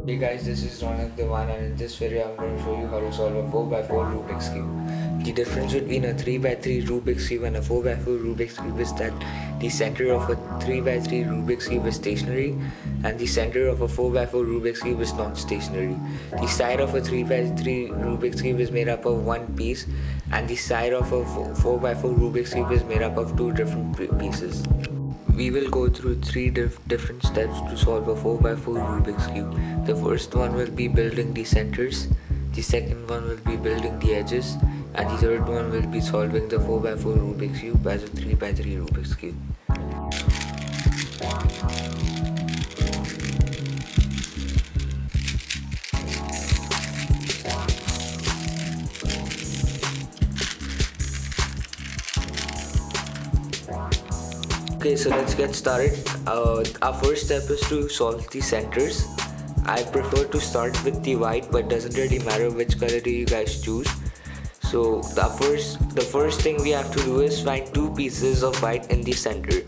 Hey guys, this is Ronak Devan, and in this video I'm going to show you how to solve a 4x4 Rubik's Cube. The difference between a 3x3 Rubik's Cube and a 4x4 Rubik's Cube is that the center of a 3x3 Rubik's Cube is stationary and the center of a 4x4 Rubik's Cube is not stationary. The side of a 3x3 Rubik's Cube is made up of one piece and the side of a 4x4 Rubik's Cube is made up of two different pieces. We will go through three different steps to solve a 4x4 Rubik's Cube. The first one will be building the centers, the second one will be building the edges, and the third one will be solving the 4x4 Rubik's Cube as a 3x3 Rubik's Cube. Okay, so let's get started. Our first step is to solve the centers. I prefer to start with the white, but doesn't really matter which color do you guys choose. So the first thing we have to do is find two pieces of white in the center.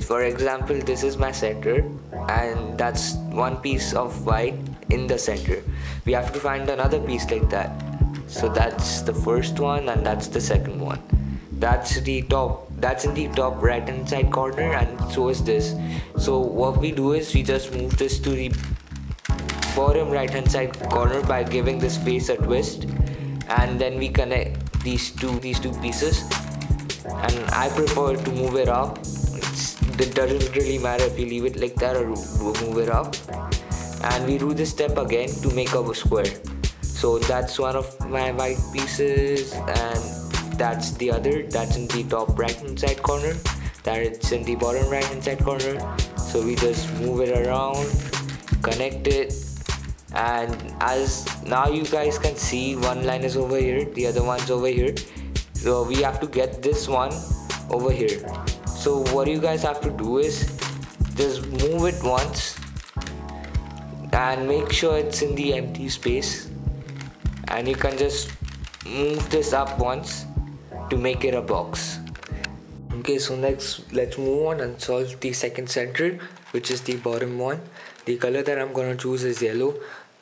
For example, this is my center and that's one piece of white in the center. We have to find another piece like that. So that's the first one and that's the second one. That's in the top right hand side corner, and so is this. So what we do is we just move this to the bottom right hand side corner by giving this face a twist, and then we connect these two pieces, and I prefer to move it up. It doesn't really matter if you leave it like that or move it up, and we do this step again to make up a square. So that's one of my white pieces, and that's the other. That's in the top right hand side corner, that's in the bottom right hand side corner. So we just move it around, connect it, and as now you guys can see, one line is over here, the other one's over here. So we have to get this one over here. So what you guys have to do is just move it once and make sure it's in the empty space, and you can just move this up once to make it a box. Okay, so next let's move on and solve the second center, which is the bottom one. The color that I'm gonna choose is yellow,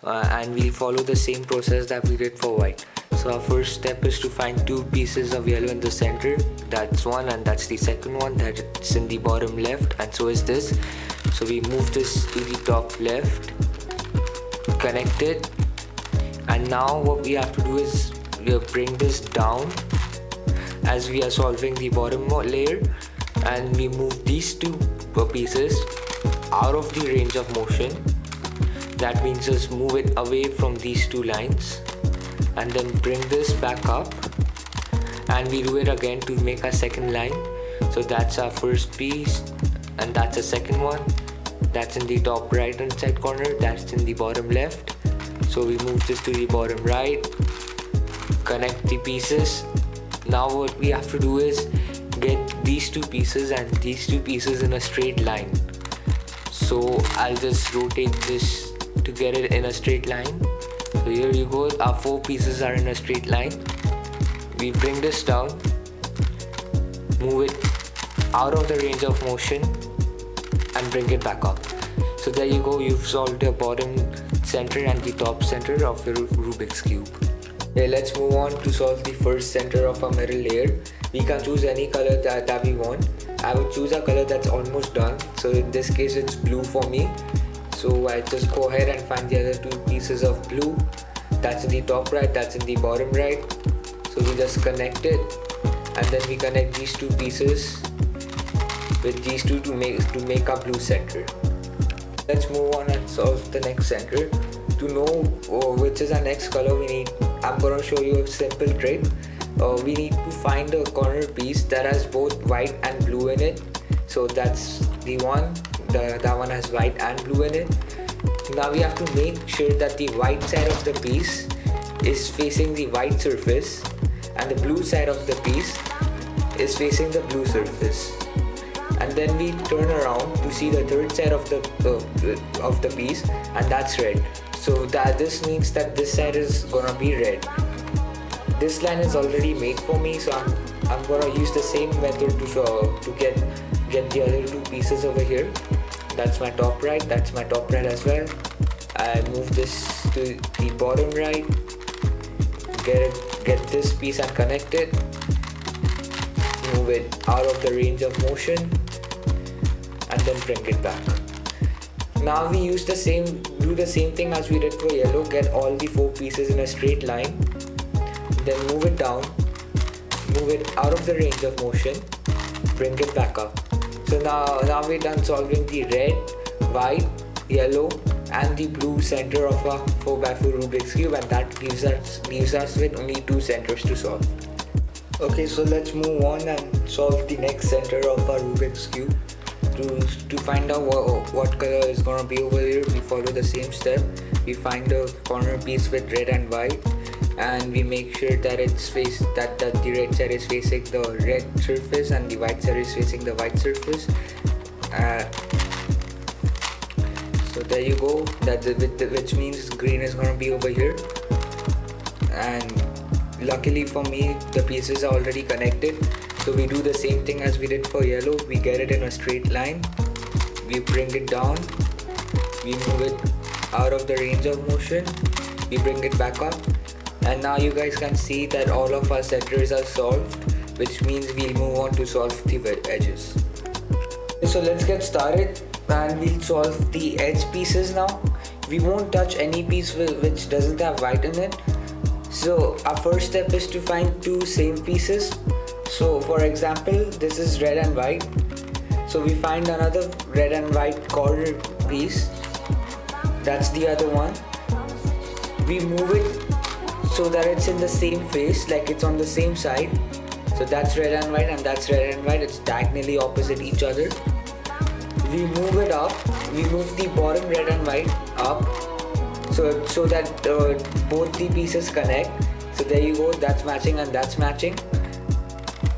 and we'll follow the same process that we did for white. So our first step is to find two pieces of yellow in the center. That's one, and that's the second one, that's in the bottom left, and so is this. So we move this to the top left, connect it, and now what we have to do is we bring this down as we are solving the bottom layer, and we move these two pieces out of the range of motion. That means just move it away from these two lines, and then bring this back up, and we do it again to make our second line. So that's our first piece, and that's the second one. That's in the top right hand side corner, that's in the bottom left. So we move this to the bottom right, connect the pieces. Now what we have to do is get these two pieces and these two pieces in a straight line. So I'll just rotate this to get it in a straight line. So here you go, our four pieces are in a straight line. We bring this down, move it out of the range of motion, and bring it back up. So there you go, you've solved the bottom center and the top center of your Rubik's Cube. Okay, let's move on to solve the first center of our middle layer. We can choose any color that we want. I would choose a color that's almost done. So in this case it's blue for me. So I just go ahead and find the other two pieces of blue. That's in the top right, that's in the bottom right. So we just connect it, and then we connect these two pieces with these two to make our blue center. Let's move on and solve the next center. To know which is our next color, I'm gonna show you a simple trick. We need to find a corner piece that has both white and blue in it. So that's the one, that one has white and blue in it. Now we have to make sure that the white side of the piece is facing the white surface and the blue side of the piece is facing the blue surface. And then we turn around to see the third side of the piece, and that's red. So this means that this side is gonna be red. This line is already made for me, so I'm gonna use the same method to get the other two pieces over here. That's my top right, that's my top right as well. I move this to the bottom right, get this piece and connect it, move it out of the range of motion, and then bring it back. Now we do the same thing as we did for yellow. Get all the 4 pieces in a straight line, then move it down, move it out of the range of motion, bring it back up. So now we're done solving the red, white, yellow and the blue center of a 4x4 Rubik's Cube, and that leaves us with only 2 centers to solve. Okay, so let's move on and solve the next center of our Rubik's Cube. To find out what color is going to be over here, we follow the same step. We find the corner piece with red and white, and we make sure that the red side is facing the red surface and the white side is facing the white surface. So there you go, which means green is going to be over here. And luckily for me, the pieces are already connected. So we do the same thing as we did for yellow. We get it in a straight line, we bring it down, we move it out of the range of motion, we bring it back up, and now you guys can see that all of our centers are solved, which means we'll move on to solve the edges. So let's get started and we'll solve the edge pieces now. We won't touch any piece which doesn't have white in it. So our first step is to find 2 same pieces. So for example, this is red and white. So we find another red and white corner piece. That's the other one. We move it so that it's in the same face, like it's on the same side. So that's red and white and that's red and white. It's diagonally opposite each other. We move it up. We move the bottom red and white up so that both the pieces connect. So there you go, that's matching and that's matching.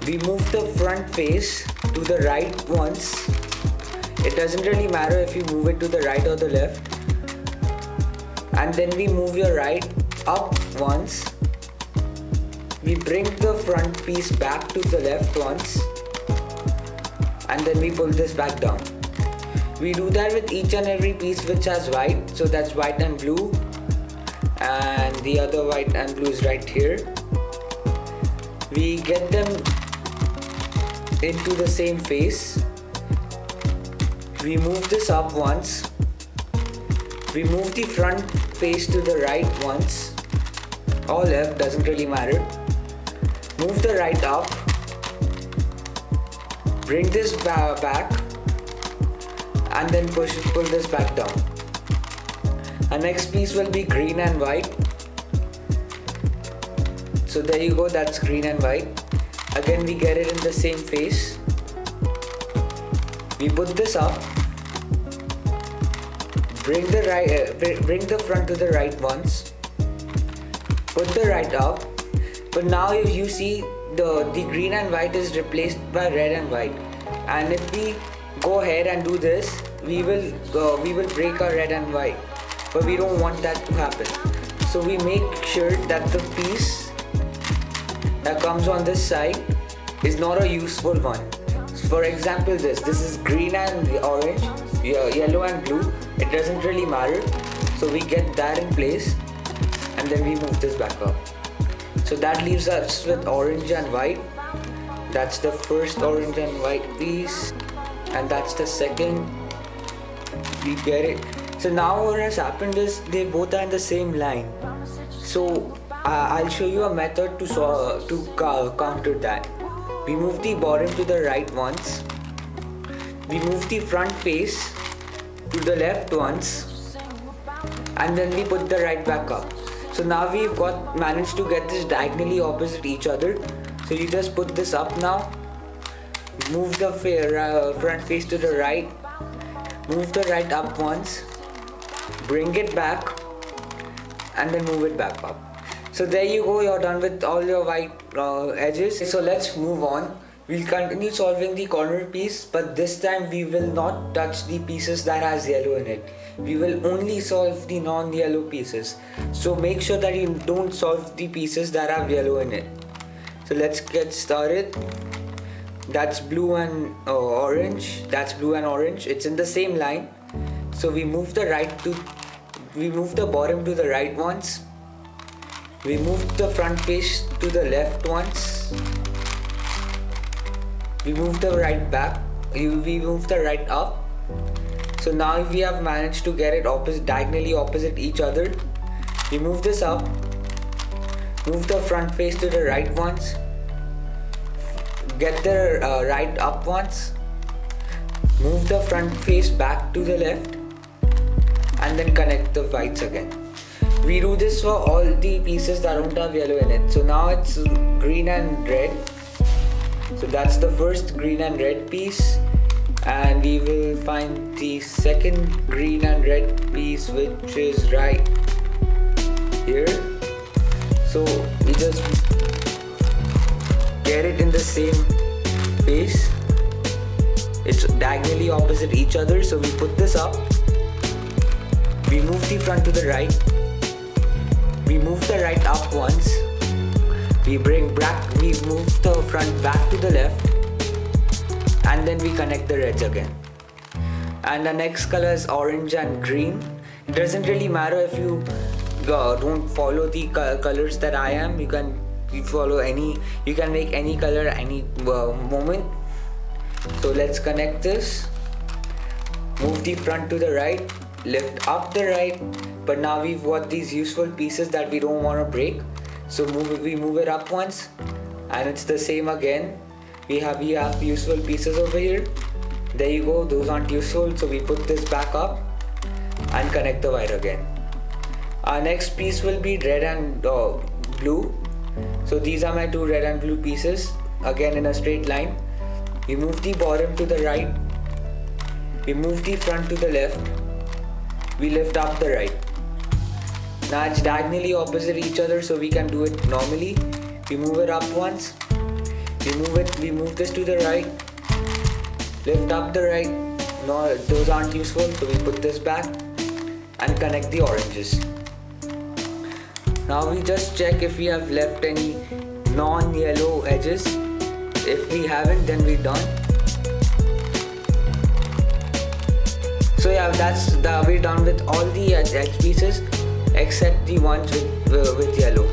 We move the front face to the right once. It doesn't really matter if you move it to the right or the left. And then we move your right up once. We bring the front piece back to the left once. And then we pull this back down. We do that with each and every piece which has white. So that's white and blue. And the other white and blue is right here. We get them into the same face. We move this up once. We move the front face to the right once, or left, doesn't really matter. Move the right up. Bring this back and then pull this back down. Our next piece will be green and white. So there you go, that's green and white. Again we get it in the same face. We put this up, bring the front to the right once, put the right up. But now if you see the green and white is replaced by red and white, and if we go ahead and do this, we will break our red and white, but we don't want that to happen. So we make sure that the piece that comes on this side is not a useful one. For example, this is green and orange, yellow and blue. It doesn't really matter. So we get that in place and then we move this back up. So that leaves us with orange and white. That's the first orange and white piece, and that's the second. We get it. So now what has happened is they both are in the same line. So I'll show you a method to counter that. We move the bottom to the right once. We move the front face to the left once, and then we put the right back up. So now we've managed to get this diagonally opposite each other. So you just put this up now. Move the front face to the right. Move the right up once. Bring it back, and then move it back up. So there you go, you're done with all your white edges. So let's move on. We'll continue solving the corner piece, but this time we will not touch the pieces that has yellow in it. We will only solve the non-yellow pieces. So make sure that you don't solve the pieces that have yellow in it. So let's get started. That's blue and orange. That's blue and orange. It's in the same line. So we move the right move the bottom to the right once. We move the front face to the left once. We move the right back. We move the right up. So now we have managed to get it diagonally opposite each other. We move this up. Move the front face to the right once. Get the right up once. Move the front face back to the left. And then connect the whites again. We do this for all the pieces that don't have yellow in it. So now it's green and red. So that's the first green and red piece. And we will find the second green and red piece, which is right here. So we just get it in the same face. It's diagonally opposite each other. So we put this up. We move the front to the right. We move the right up once. We move the front back to the left. And then we connect the reds again. And the next color is orange and green. It doesn't really matter if you don't follow the colors that I am. You can make any color any moment. So let's connect this. Move the front to the right. Lift up the right. But now we've got these useful pieces that we don't want to break. So we move it up once. And it's the same again. We have useful pieces over here. There you go, those aren't useful, so we put this back up and connect the white again. Our next piece will be red and blue. So these are my two red and blue pieces, again in a straight line. We move the bottom to the right. We move the front to the left. We lift up the right. Now it's diagonally opposite each other, so we can do it normally. We move it up once. We move this to the right. Lift up the right. No, those aren't useful, so we put this back and connect the oranges. Now we just check if we have left any non-yellow edges. If we haven't, then we're done. So yeah, we're done with all the edge pieces except the ones with yellow.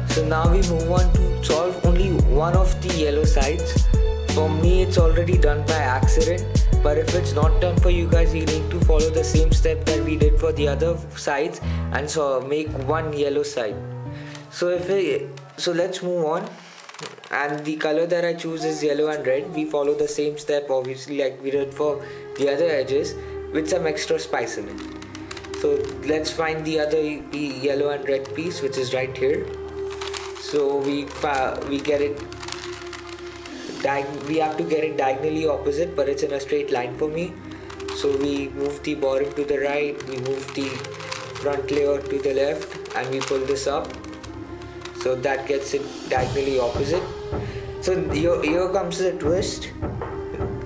So now we move on to solve only one of the yellow sides. For me, it's already done by accident, but if it's not done for you guys, you need to follow the same step that we did for the other sides and so make one yellow side. So let's move on. And the color that I choose is yellow and red. We follow the same step obviously like we did for the other edges with some extra spice in it. So let's find the other yellow and red piece, which is right here. So we get it. We have to get it diagonally opposite, but it's in a straight line for me. So we move the bottom to the right. We move the front layer to the left, and we pull this up. So that gets it diagonally opposite. So here comes the twist.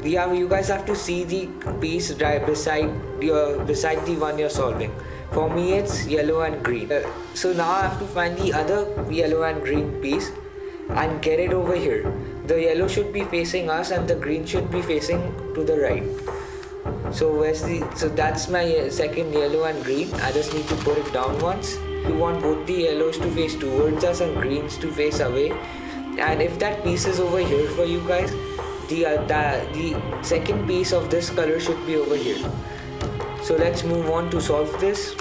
You guys have to see the piece right beside the one you're solving. For me, it's yellow and green. So now I have to find the other yellow and green piece and get it over here. The yellow should be facing us and the green should be facing to the right. So that's my second yellow and green. I just need to put it down once. We want both the yellows to face towards us and greens to face away. And if that piece is over here for you guys, the second piece of this color should be over here. So let's move on to solve this.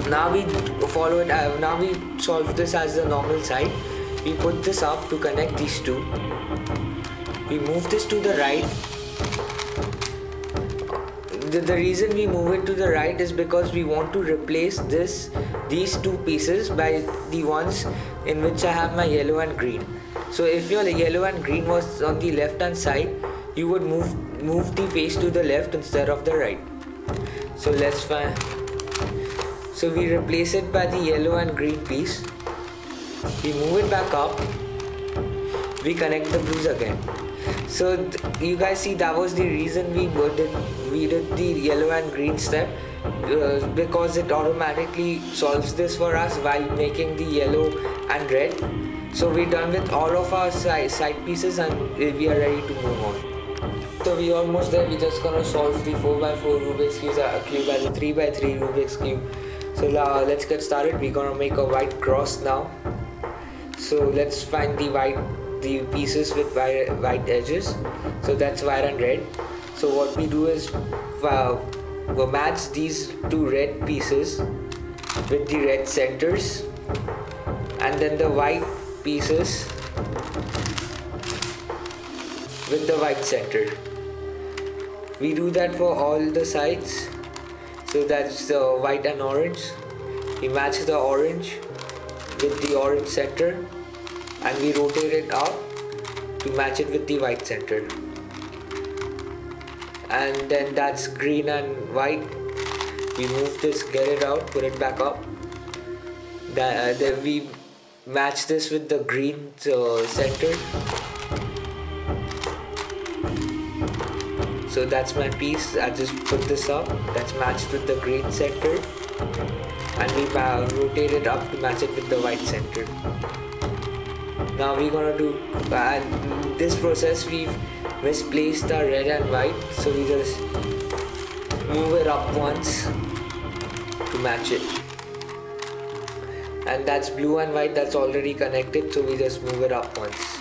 Now we follow it. Now we solve this as the normal side. We put this up to connect these two. We move this to the right. The reason we move it to the right is because we want to replace these two pieces by the ones in which I have my yellow and green. So if your yellow and green was on the left hand side, you would move the face to the left instead of the right. So let's find. So we replace it by the yellow and green piece. We move it back up. We connect the blues again. So you guys see, that was the reason we did the yellow and green step, because it automatically solves this for us while making the yellow and red. So we're done with all of our side pieces and we are ready to move on. So we almost there. We just gonna solve the 4x4 Rubik's cube as a 3x3 Rubik's cube. So now let's get started. We're gonna make a white cross now. So let's find the pieces with white edges. So that's white and red. So what we do is we'll match these two red pieces with the red centers, and then the white pieces with the white center. We do that for all the sides. So that's the white and orange. We match the orange with the orange center, and we rotate it out to match it with the white center. And then that's green and white. We move this, get it out, put it back up. Then we match this with the green center. So that's my piece. I just put this up. That's matched with the green center, and we rotate it up to match it with the white center. Now we're gonna do this process. We've misplaced our red and white, so we just move it up once to match it. And that's blue and white. That's already connected, so we just move it up once.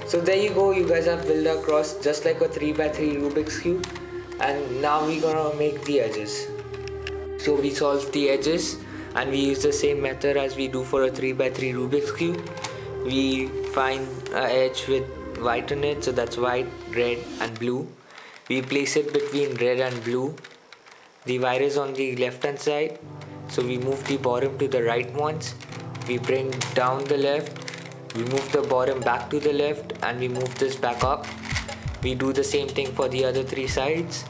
So there you go, you guys have built a cross just like a 3x3 Rubik's cube. And now we're gonna make the edges. So we solve the edges and we use the same method as we do for a 3x3 Rubik's cube. We find an edge with white on it, so that's white, red and blue. We place it between red and blue. The white is on the left hand side, so we move the bottom to the right once. We bring down the left. We move the bottom back to the left, and we move this back up. We do the same thing for the other three sides.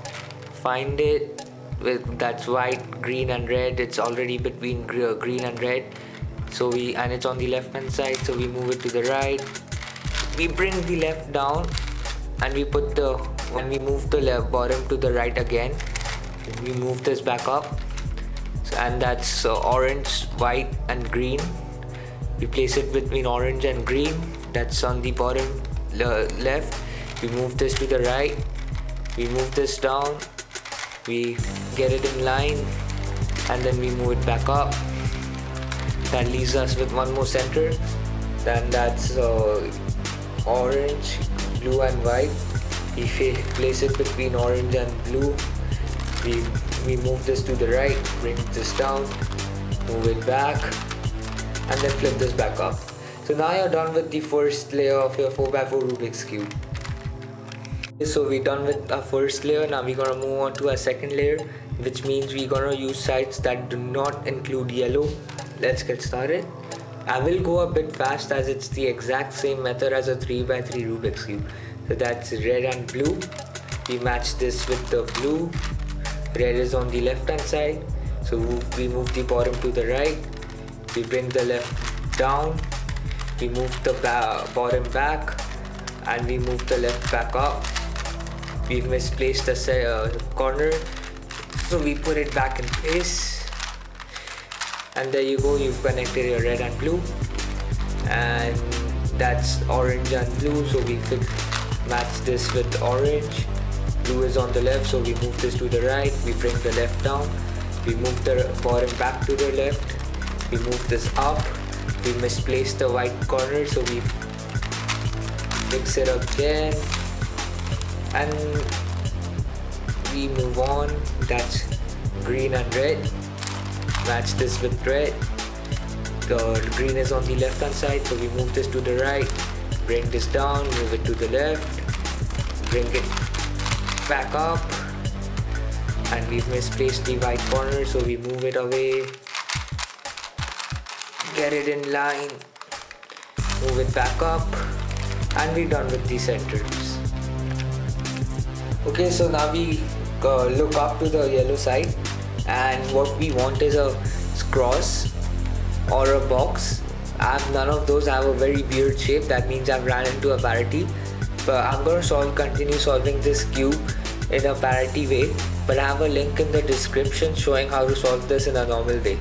Find it with that's white, green and red. It's already between green and red. So and it's on the left hand side, so we move it to the right. We bring the left down, and we move the bottom to the right again. We move this back up, and that's orange, white and green. We place it between orange and green. That's on the bottom left. We move this to the right. We move this down. We get it in line, and then we move it back up. That leaves us with one more center. Then that's orange, blue and white. We place it between orange and blue. We move this to the right, bring this down, move it back, and then flip this back up. So now you're done with the first layer of your 4x4 Rubik's cube. So we're done with our first layer. Now we're gonna move on to our second layer, which means we're gonna use sides that do not include yellow. Let's get started. I will go a bit fast as it's the exact same method as a 3x3 Rubik's cube. So that's red and blue. We match this with the blue. Red is on the left hand side, so we move the bottom to the right. We bring the left down, we move the bottom back, and we move the left back up. We've misplaced the corner, so we put it back in place. And there you go, you've connected your red and blue. And that's orange and blue, so we match this with orange. Blue is on the left, so we move this to the right. We bring the left down, we move the bottom back to the left. We move this up. We misplaced the white corner, so we fix it again, and we move on. That's green and red. Match this with red. The green is on the left hand side, so we move this to the right. Bring this down, move it to the left. Bring it back up, and we've misplaced the white corner, so we move it away. Get it in line, move it back up, and we're done with the centers. Okay, so now we look up to the yellow side, and what we want is a cross or a box. I have none of those. I have a very weird shape. That means I've ran into a parity. But I'm going to continue solving this cube in a parity way. But I have a link in the description showing how to solve this in a normal way.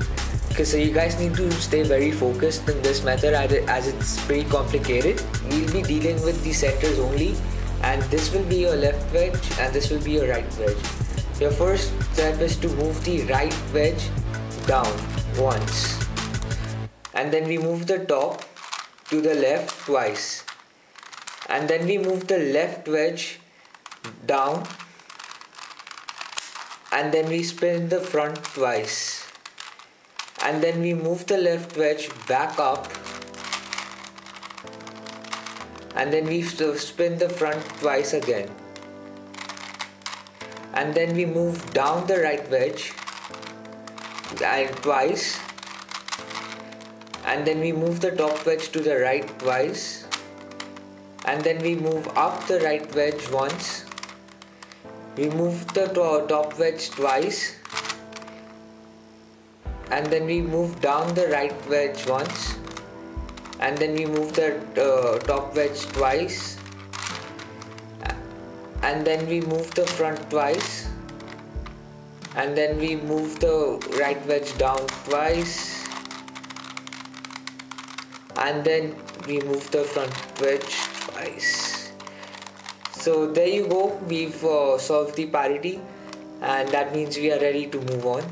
Okay, so you guys need to stay very focused in this method as it's pretty complicated. We'll be dealing with the centers only, and this will be your left wedge and this will be your right wedge. Your first step is to move the right wedge down once, and then we move the top to the left twice, and then we move the left wedge down, and then we spin the front twice, and then we move the left wedge back up, and then we spin the front twice again, and then we move down the right wedge twice, and then we move the top wedge to the right twice, and then we move up the right wedge once, we move the top wedge twice, and then we move down the right wedge once, and then we move the top wedge twice, and then we move the front twice, and then we move the right wedge down twice, and then we move the front wedge twice. So there you go, we've solved the parity, and that means we are ready to move on.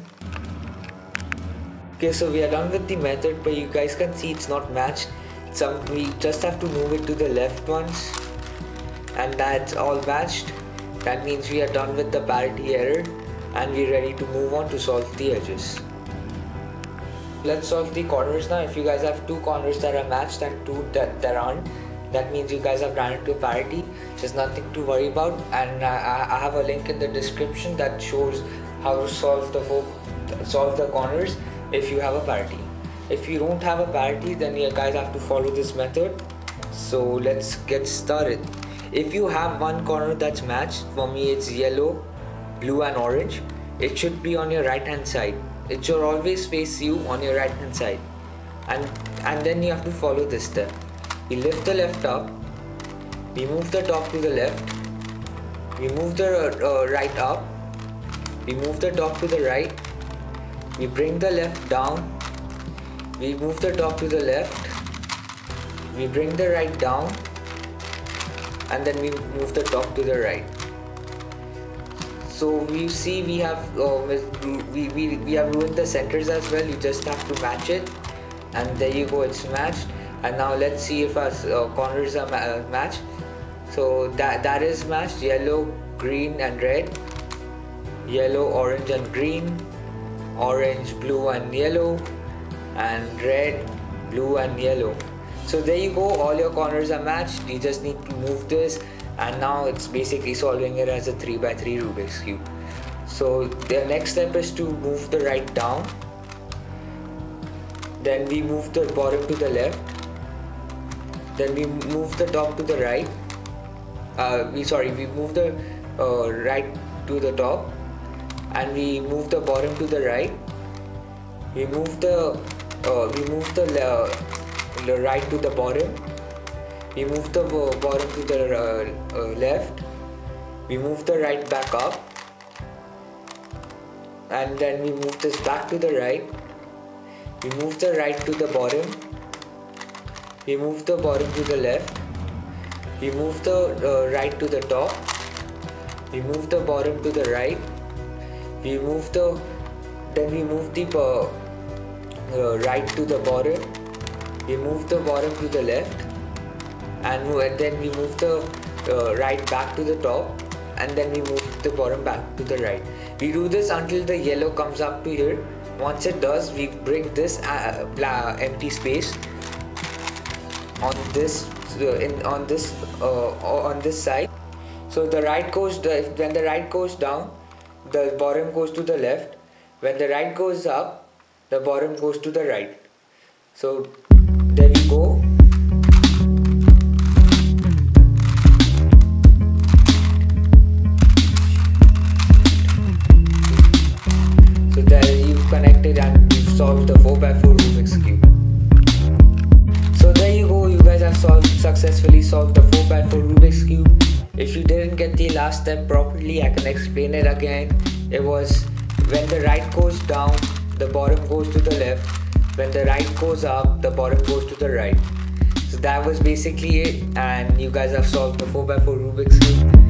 Okay, so we are done with the method, but you guys can see it's not matched. We just have to move it to the left once, and that's all matched. That means we are done with the parity error, and we're ready to move on to solve the edges. Let's solve the corners now. If you guys have two corners that are matched and two that aren't, that means you guys have ran into parity. There's nothing to worry about, and I have a link in the description that shows how to solve the corners if you have a parity. If you don't have a parity, then you guys have to follow this method. So let's get started. If you have one corner that's matched, for me it's yellow, blue and orange, it should be on your right hand side. It should always face you on your right hand side, and then you have to follow this step. We lift the left up, we move the top to the left, we move the right up, we move the top to the right, we bring the left down, we move the top to the left, we bring the right down, and then we move the top to the right. So we see we have we have ruined the centers as well. You just have to match it, and there you go, it's matched. And now let's see if our corners are matched. So that is matched: yellow, green and red, yellow, orange and green, orange, blue and yellow, and red, blue and yellow. So there you go, all your corners are matched. You just need to move this, and now it's basically solving it as a 3x3 Rubik's Cube. So the next step is to move the right down, then we move the bottom to the left, then we move the top to the right, we move the right to the top, and we move the bottom to the right, we move the right to the bottom, we move the bottom to the left, we move the right back up, and then we move this back to the right, we move the right to the bottom, we move the bottom to the left, we move the right to the top, we move the bottom to the right, we move the right to the bottom, we move the bottom to the left, and then we move the right back to the top, and then we move the bottom back to the right. We do this until the yellow comes up to here. Once it does, we bring this empty space on this side. So the right goes when the right goes down, the bottom goes to the left. When the right goes up, the bottom goes to the right. So there we go. So there you've connected and you've solved the 4x4 Rubik's Cube. So there you go, you guys have successfully solved the 4x4 Rubik's Cube. If you didn't get the last step properly, I can explain it again. It was when the right goes down, the bottom goes to the left. When the right goes up, the bottom goes to the right. So that was basically it, and you guys have solved the 4x4 Rubik's Cube.